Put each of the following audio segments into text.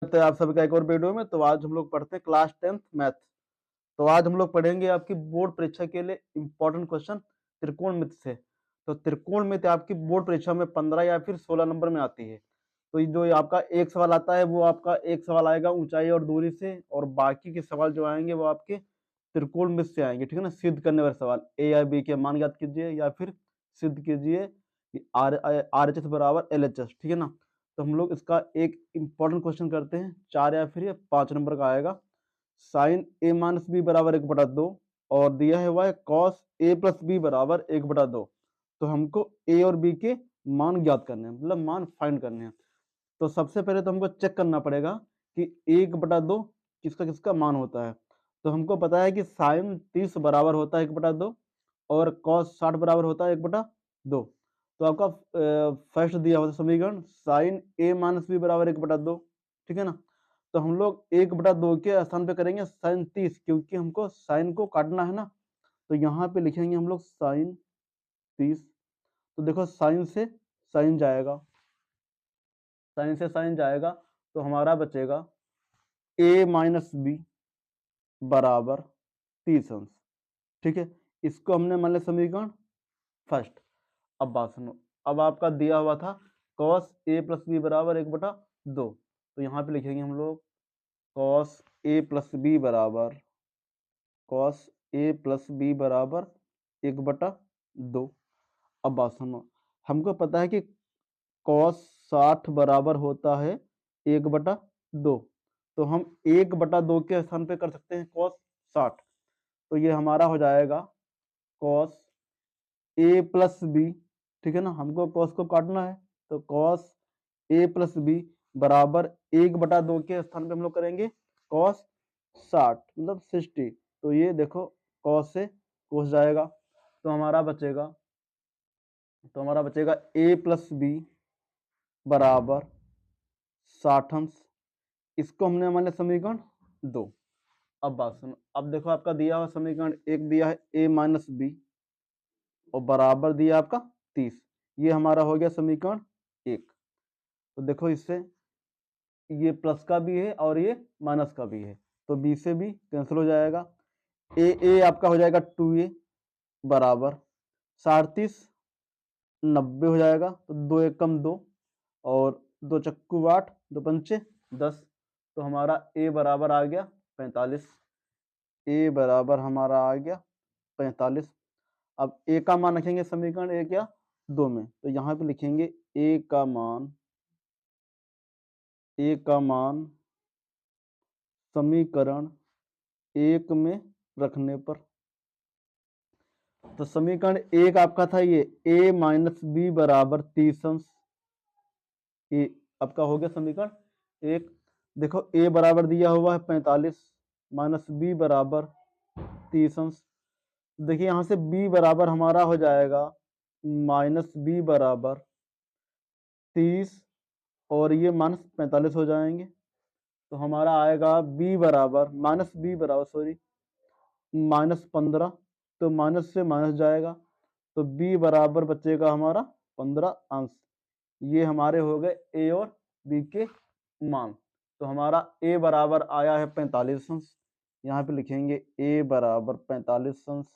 तो आप सबका एक और वीडियो में। तो आज हम लोग पढ़ते हैं क्लास 10th मैथ। तो आज हम लोग पढ़ेंगे आपकी बोर्ड परीक्षा के लिए इंपॉर्टेंट क्वेश्चन त्रिकोणमिति से। तो त्रिकोणमिति आपकी बोर्ड परीक्षा में 15 या फिर 16 नंबर में आती है। तो जो ये आपका एक सवाल आता है वो आपका एक सवाल आएगा ऊंचाई और दूरी से, और बाकी के सवाल जो आएंगे वो आपके त्रिकोणमिति से आएंगे, ठीक है ना। सिद्ध करने वाले सवाल, ए या बी के मान ज्ञात कीजिए या फिर सिद्ध कीजिए कि आर एच एस बराबर एल एच एस, ठीक है ना। तो हम लोग इसका एक इंपॉर्टेंट क्वेश्चन करते हैं, 4 या फिर ये 5 नंबर का आएगा। साइन ए माइनस बी बराबर 1/2 और दिया है हुआ है कॉस ए प्लस बी बराबर 1/2। तो हमको ए और बी के मान ज्ञात करने हैं, मतलब मान फाइंड करने हैं। तो सबसे पहले तो हमको चेक करना पड़ेगा कि 1/2 किसका किसका मान होता है। तो हमको पता है कि साइन 30 बराबर होता है 1/2 और कॉस 60 बराबर होता है 1/2। तो आपका फर्स्ट दिया होता है समीकरण साइन ए माइनस बी बराबर 1/2, ठीक है ना। तो हम लोग 1/2 के स्थान पे करेंगे साइन 30, क्योंकि हमको साइन को काटना है ना। तो यहाँ पे लिखेंगे हम लोग साइन 30। तो देखो साइन से साइन जाएगा, साइन से साइन जाएगा, तो हमारा बचेगा ए माइनस बी बराबर 30 अंश, ठीक है। इसको हमने मान लिया समीकरण फर्स्ट। अब बात सुनो, अब आपका दिया हुआ था कॉस ए प्लस बी बराबर 1/2। तो यहाँ पे लिखेंगे हम लोग कॉस ए प्लस बी बराबर कॉस ए प्लस बी बराबर 1/2। अब बात सुनो, हमको पता है कि कॉस 60 बराबर होता है 1/2। तो हम 1/2 के स्थान पे कर सकते हैं कॉस 60। तो ये हमारा हो जाएगा कॉस ए प्लस बी, ठीक है ना। हमको कॉस को काटना है, तो कॉस ए प्लस बी बराबर 1/2 के स्थान पे हम लोग करेंगे कॉस 60 मतलब 60। तो ये देखो कॉस से कोस जाएगा, तो हमारा बचेगा ए प्लस बी बराबर 60 अंश। इसको हमने मान लिया समीकरण 2। अब बात सुनो, अब देखो आपका दिया हुआ समीकरण एक दिया है ए माइनस बी और बराबर दिया आपका 30। ये हमारा हो गया समीकरण 1। तो देखो इससे ये प्लस का भी है और ये माइनस का भी है, तो बी से भी कैंसिल हो जाएगा। ए आपका हो जाएगा 2a बराबर 37 90 हो जाएगा। तो 2 एकम 2 और 2 चक्कू 8 2 पंचे 10। तो हमारा ए बराबर आ गया 45। ए बराबर हमारा आ गया 45। अब ए का मान रखेंगे समीकरण 1 या 2 में, तो यहाँ पे लिखेंगे ए का मान समीकरण 1 में रखने पर। तो समीकरण 1 आपका था ये a माइनस बी बराबर 30 अंश। ये आपका हो गया समीकरण 1। देखो a बराबर दिया हुआ है 45 माइनस बी बराबर 30 अंश। देखिए यहाँ से b बराबर हमारा हो जाएगा माइनस बी बराबर 30 और ये माइनस 45 हो जाएंगे। तो हमारा आएगा b बराबर माइनस 15। तो माइनस से माइनस जाएगा, तो b बराबर बचेगा हमारा 15 अंश। ये हमारे हो गए a और b के मान। तो हमारा a बराबर आया है 45 अंश, यहाँ पे लिखेंगे a बराबर 45 अंश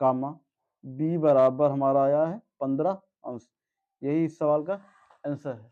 कामा b बराबर हमारा आया है 15 अंश। यही इस सवाल का आंसर है।